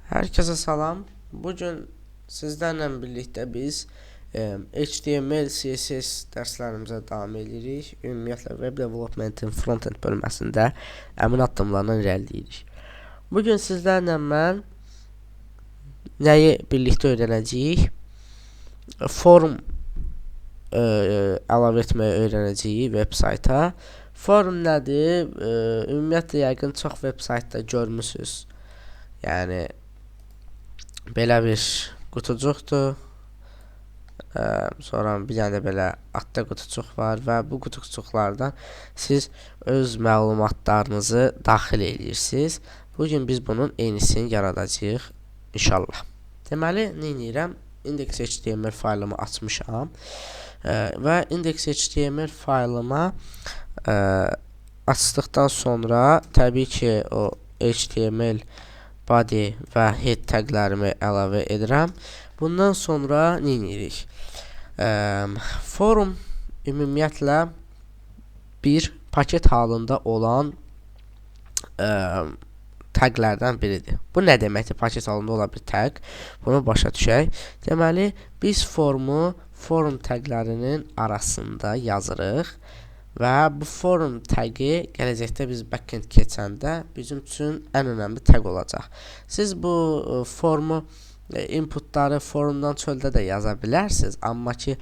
Herkese salam. Bugün sizlərlə birlikdə biz HTML, CSS dərslərimizə davam edirik. Ümumiyyətlə web developmentin frontend bölməsində əmin addımlarla irəliləyirik. Bugün sizlərlə mən nəyi birlikdə öyrənəcəyik? Forum əlavə etməyi öyrənəcəyik web sayta. Forum nədir? Ümumiyyətlə yəqin çox web saytda görmüsünüz. Yəni belə bir qutucuqdur. Sonra bir dənə də belə adda qutucuq var və bu qutucuqlardan siz öz məlumatlarınızı daxil edirsiniz. Bugün biz bunun eynisini yaradacağıq inşallah. Deməli, nə edirəm? Index.html faylımı açmışam və index.html faylıma açdıqdan sonra təbii ki o HTML body və head taglərimi əlavə edirəm. Bundan sonra nə edirik? Forum ümumiyyətlə bir paket halında olan taglərdən biridir. Bu nə deməkdir? Paket halında olan bir tag. Bunu başa düşək. Deməli, biz forum taglərinin arasında yazırıq. Və bu forum tagi gələcəkdə biz backend keçəndə bizim üçün ən önəmli tag olacaq. Siz bu formu inputları forumdan çöldə də yaza bilərsiniz. Amma ki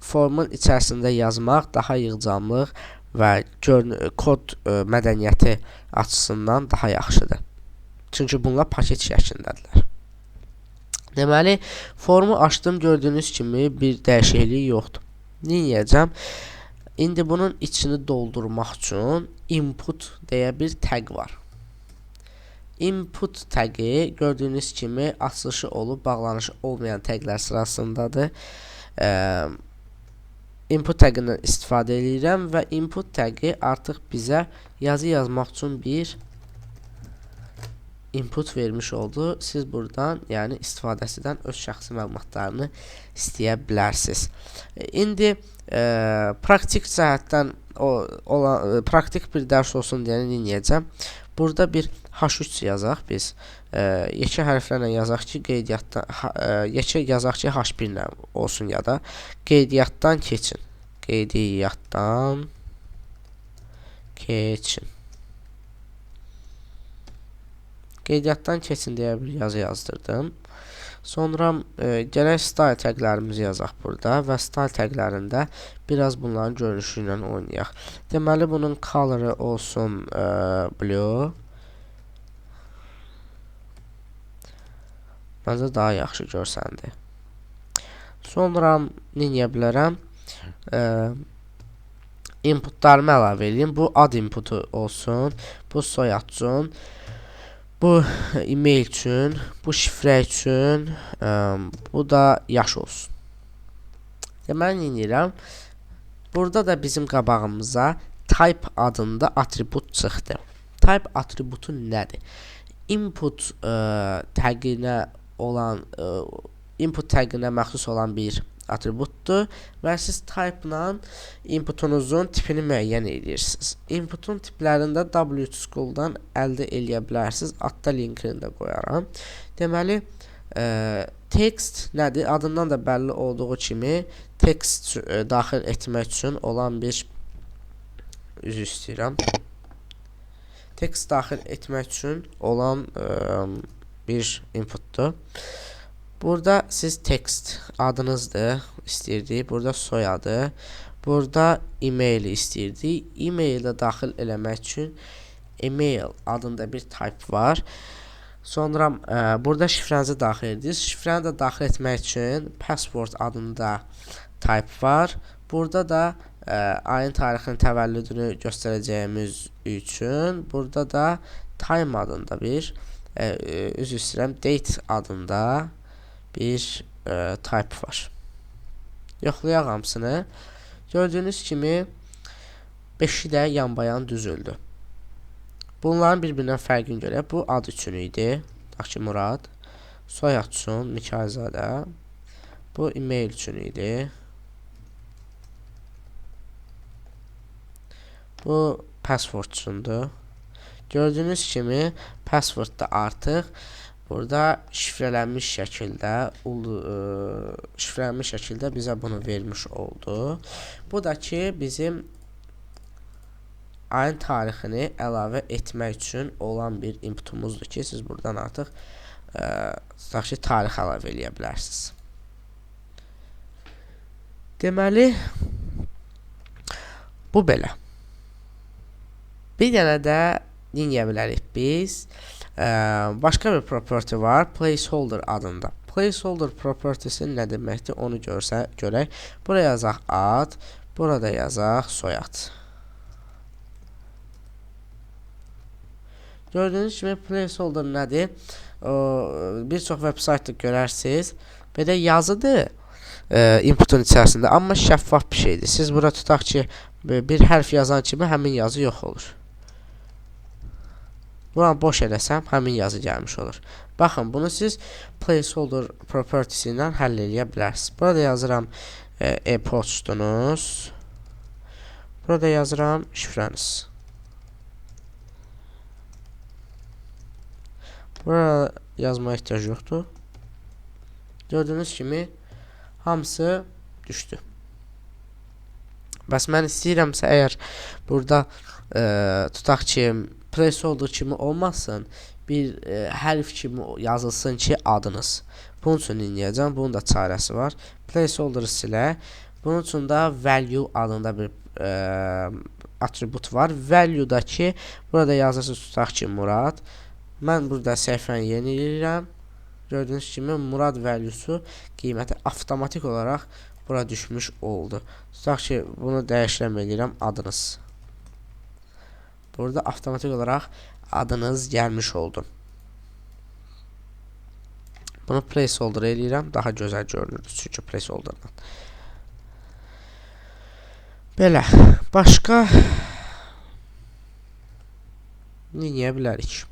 formun içərisində yazmaq daha yığcamlıq və kod mədəniyyəti açısından daha yaxşıdır. Çünki bunlar paket şəklindədirlər. Deməli, formu açdım, gördüyünüz kimi bir dəyişiklik yoxdur. Nə edəcəm? İndi bunun içini doldurmaq üçün input deyə bir tag var. Input tagi gördüyünüz kimi açılışı olub, bağlanışı olmayan taglər sırasındadır. Input tagindən istifadə edirəm və input tagi artıq bizə yazı yazmaq üçün bir input vermiş oldu. Siz buradan, yəni istifadəçidən öz şəxsi məlumatlarını istəyə bilərsiniz. İndi praktik cəhətdən praktik bir dərs olsun deyə nə edəcəm? Burada bir H3 yazaq biz. Yekə hərflərlə yazaq ki, yekə yazaq ki, H1 ilə olsun ya da qeydiyyatdan keçin. Qeydiyyatdan keçin. Qeydiyyatdan keçin deyə bir yazı yazdırdım. Sonra gərək style taglərimizi yazaq burada və style taglərində biraz bunların görünüşü ilə oynayaq. Deməli, bunun color-ı olsun blue. Məncə daha yaxşı görsəndir. Sonra nə edə bilərəm? Inputlarımı əlavə edeyim. Bu ad inputu olsun. Bu soyad üçün. Bu e-mail üçün, bu şifrə üçün, bu da yaş olsun. Deməli, nə edirəm? Burada da bizim qabağımıza type adında atribut çıxdı. Type atributu nədir? Input taginə məxsus olan bir atributdur və siz type-la inputunuzun tipini müəyyən edirsiniz. Inputun tiplərində W3 School-dan əldə edə bilərsiniz. Adda linkini də qoyaram. Deməli, text nədir? Adından da bəlli olduğu kimi text daxil etmək üçün olan bir text daxil etmək üçün olan bir inputdur. Burada siz text adınızdır, istəyirdik. Burada soyadı, burada e-maili istəyirdik. E-maili daxil eləmək üçün email adında bir type var. Sonra burada şifrənizi daxil edirsiniz. Şifrəni də daxil etmək üçün password adında type var. Burada da ayın tarixini, təvəllüdünü göstərəcəyimiz üçün burada da time adında bir üzr istəyirəm, date adında bir type var. Yoxlayaq hamısını. Gördüyünüz kimi 5-i də yanbayan düzüldü. Bunların bir-birindən fərqini görək. Bu ad üçün idi. Taki Murad. Soyad üçün Mikayılzadə. Bu e-mail üçün idi. Bu password üçündür. Gördüyünüz kimi password da artıq burada şifrələnmiş şəkildə bizə bunu vermiş oldu. Bu da ki bizim ayın tarixini əlavə etmək üçün olan bir inputumuzdur ki, siz buradan artıq tutaq ki, tarix əlavə eləyə bilərsiniz. Deməli, bu belə. Bir dənə də deyə bilərik biz. Başqa bir property var, placeholder adında. Placeholder property'si nə deməkdir, onu görək. Buraya yazaq ad, burada yazaq soyad. Gördüyünüz kimi placeholder nədir? Bir çox websaytda görərsiniz. Belə yazıdır inputun içərisində, amma şəffaf bir şeydir. Siz bura tutaq ki, bir hərf yazan kimi həmin yazı yox olur. Buranı boş eləsəm, həmin yazı gəlmiş olur. Baxın, bunu siz placeholder property'si ilə həll eləyə bilərsiniz. Burada yazıram e-postunuz. Burada yazıram şifrəniz. Burada yazmaya ehtiyac yoxdur. Gördüyünüz kimi hamısı düşdü. Bəs mən istəyirəmsə əgər burada tutaq ki, placeholder kimi olmasın, bir hərf kimi yazılsın ki, adınız. Bunun üçün dinləyəcəm. Bunun da çarəsi var. Placeholder silə. Bunun üçün də value adında bir atribut var. Value-daki burada yazırsınız tutaq ki, Murad. Mən burada səhifəni yeni edirəm. Gördüyünüz kimi Murad value'su qiyməti avtomatik olaraq bura düşmüş oldu. Tutaq ki, bunu dəyişəm edirəm adınız. Burada avtomatik olaraq adınız gəlmiş oldu. Bunu placeholder eləyirəm. Daha gözəl görünür. Çünki placeholderdan. Belə. Başqa deyə bilərik.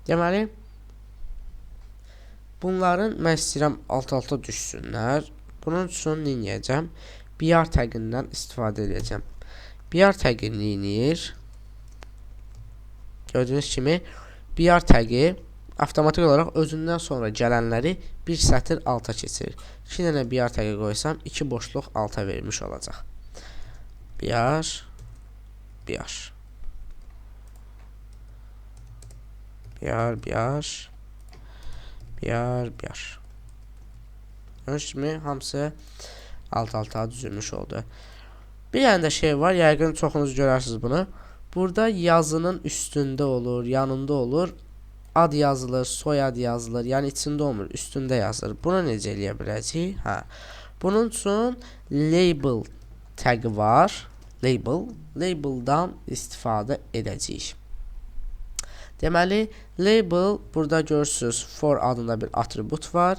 Deməli, bunların mən istəyirəm alt-alta düşsünlər. Bunun üçün deyəcəm, BR təqindən istifadə edəcəm. BR təqi neyir? Gördüyünüz kimi BR təqi avtomatik olaraq özündən sonra gələnləri bir sətir alta keçirir. 2 dənə BR təqi qoysam 2 boşluq alta vermiş olacaq. BR Gördüyünüz kimi hamısı alt-alta düzülmüş oldu. Bir dənə də şey var, yəqin çoxunuz görərsiniz bunu. Burada yazının üstündə olur, yanında olur. Ad yazılır, soyad yazılır. Yəni içində olmur, üstündə yazılır. Bunu necə eləyə biləcəyik? Bunun üçün label təqi var. Labeldan istifadə edəcəyik. Deməli, label, burada görürsünüz, for adında bir atribut var.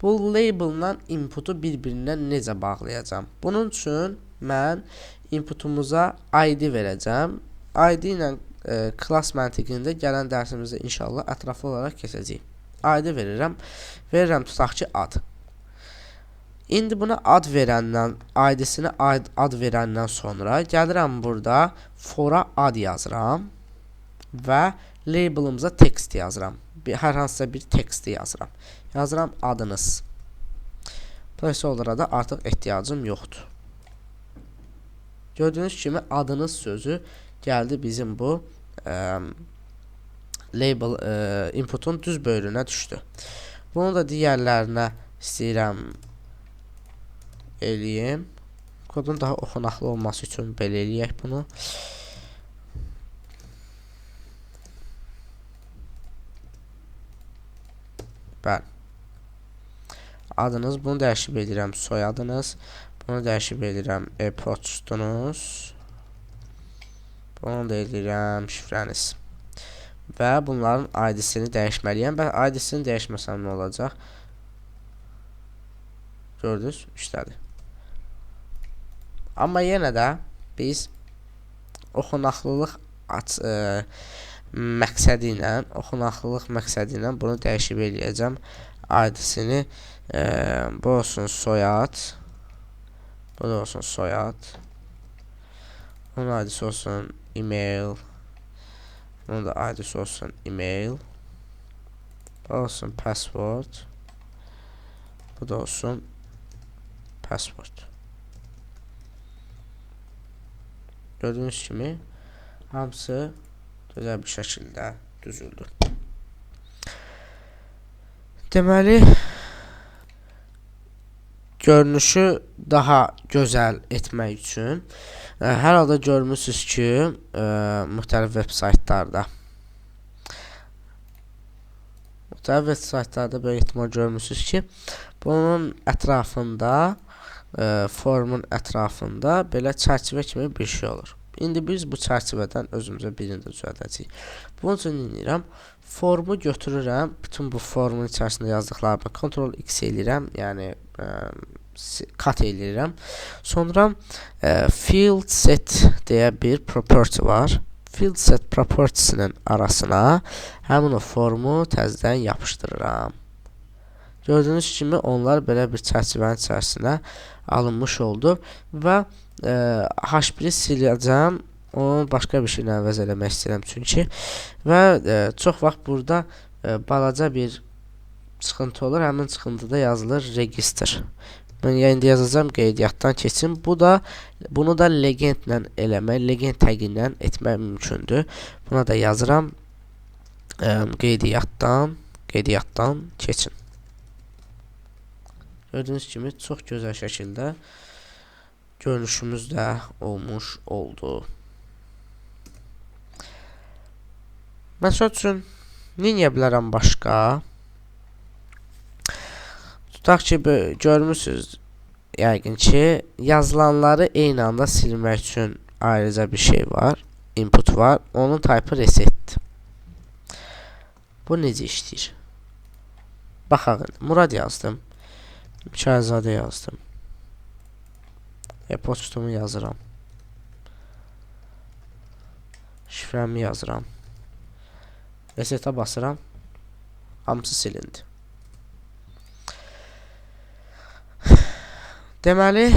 Bu label'la inputu bir-birindən necə bağlayacağım? Bunun üçün mən inputumuza ID verəcəm. ID ilə class məntiqində gələn dərsimizdə inşallah ətraflı olaraq keçəcəyik. ID verirəm tutaq ki, ad. İndi buna ad verəndən, ID-sinə ad verəndən sonra gəlirəm burada for'a ad yazıram və label'ımıza text yazıram. Hər hansısa bir texti yazıram. Yazıram adınız. Placeholder'a da artıq ehtiyacım yoxdur. Gördüyünüz kimi adınız sözü gəldi bizim bu label inputun düz böyrünə düşdü. Bunu da digərlərinə istəyirəm eləyim. Kodun daha oxunaqlı olması üçün belə eləyək bunu. Bəli. Adınız, bunu dəyişib edirəm soyadınız. Bunu dəyişib edirəm e-postunuz. Bunu da edirəm şifrəniz. Və bunların ID-sini dəyişməliyəm. Və ID-sini dəyişməsəm nə olacaq? Gördünüz, işlədi. Amma yenə də biz oxunaqlılıq məqsədi ilə bunu dəyişib eləyəcəm. ID-sini bu olsun soyad. Bu da olsun soyad. Bunun ID-si olsun e-mail. Bunun da adresi olsun email. Olsun password. Bu da olsun password. Gördüğünüz kimi hamısı gözəl bir şəkildə düzüldü. Deməli, görünüşü daha gözəl etmək üçün hər halda görmüsünüz ki, müxtəlif veb saytlarda böyük ehtimal görmüsünüz ki, bunun ətrafında formun ətrafında belə çərçivə kimi bir şey olur. İndi biz bu çərçivədən özümüzə birini də düzəldəcəyik. Bunun üçün nə edirəm? Formu götürürəm, bütün bu formun içərisində yazdıqlarımı Ctrl-X eləyirəm, yəni kat eləyirəm. Sonra field set deyə bir property var. Field set property-sinin arasına həmin o formu təzədən yapışdırıram. Gördüyünüz kimi onlar belə bir çərçivənin içərisinə alınmış oldu və H1-i siləcəm, onu başqa bir şeylə əvəz eləmək istəyirəm çünki və çox vaxt burada balaca bir çıxıntı olur, həmin çıxıntıda yazılır register. Mən indi yazacağım qeydiyyatdan keçin. Bunu da legendlə eləmək, legend təqindən etmək mümkündür. Buna da yazıram qeydiyyatdan keçin. Gördüyünüz kimi çox gözəl şəkildə görünüşümüz də olmuş oldu. Məsəl üçün nə edə bilərəm başqa? Tutaq ki, görmüsünüz yəqin ki, yazılanları eyni anda silmək üçün ayrıca bir şey var, input var. Onun type reset. Bu necə işləyir? Baxaq, Murad yazdım. Mükayzadə yazdım. E-poçtumu yazıram. Şifrəmi yazıram. Resetə basıram. Hamısı silindi. Deməli,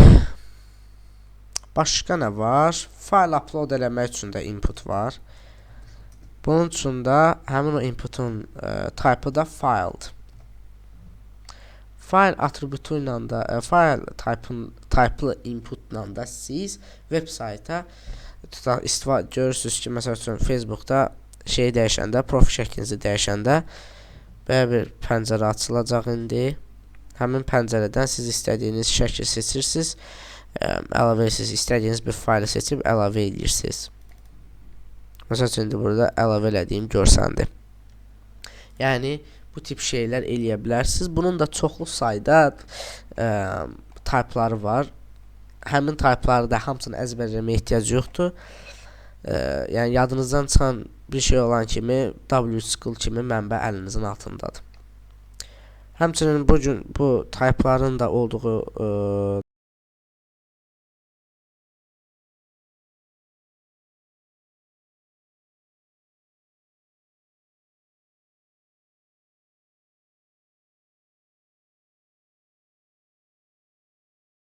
başqa nə var? Fayl upload eləmək üçün də input var. Bunun üçün də həmin o inputun type-ı da filed. File atributu ilə də, file type-lı inputla da siz web sayta görürsünüz ki, məsəl üçün Facebookda şey dəyişəndə, profil şəklinizi dəyişəndə belə bir pəncərə açılacaq indi. Həmin pəncərədən siz istədiyiniz şəkli seçirsiniz, əlavə edirsiniz, istədiyiniz bir faylı seçib əlavə edirsiniz. Məsəl üçün indi burada əlavə elədiyim görsəndi. Yəni, bu tip şeylər eləyə bilərsiniz. Bunun da çoxlu sayda type'ları var. Həmin type'ları da hamısını əzbərləməyə ehtiyac yoxdur. Yəni, yadınızdan çıxan bir şey olan kimi WSQL kimi mənbə əlinizin altındadır. Həmçinin bu type'ların da olduğu